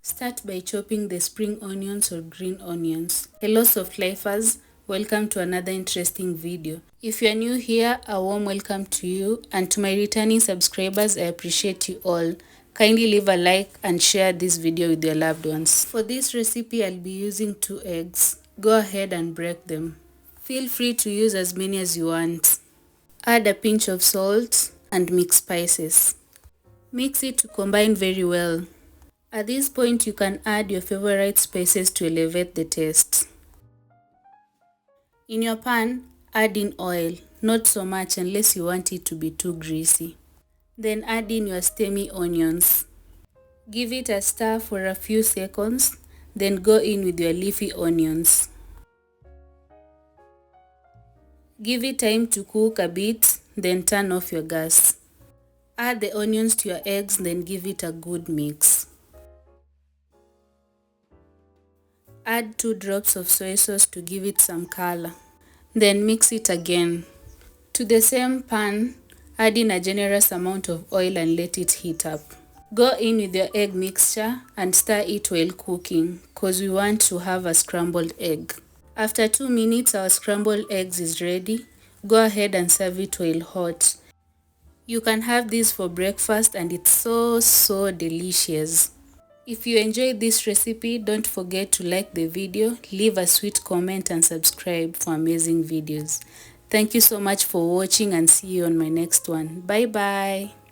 Start by chopping the spring onions or green onions. Hello soft lifers, welcome to another interesting video. If you are new here, a warm welcome to you, and to my returning subscribers, I appreciate you all. Kindly leave a like and share this video with your loved ones. For this recipe, I'll be using 2 eggs. Go ahead and break them. Feel free to use as many as you want. Add a pinch of salt and mix spices. Mix it to combine very well. At this point, you can add your favorite spices to elevate the taste. In your pan, add in oil, not so much unless you want it to be too greasy. Then add in your steamy onions. Give it a stir for a few seconds, then go in with your leafy onions. Give it time to cook a bit, then turn off your gas. Add the onions to your eggs, then give it a good mix. Add 2 drops of soy sauce to give it some color. Then mix it again. To the same pan, add in a generous amount of oil and let it heat up. Go in with your egg mixture and stir it while cooking because we want to have a scrambled egg. After 2 minutes, our scrambled eggs is ready. Go ahead and serve it while hot. You can have this for breakfast and it's so delicious. If you enjoyed this recipe, don't forget to like the video, leave a sweet comment and subscribe for amazing videos. Thank you so much for watching and see you on my next one. Bye bye.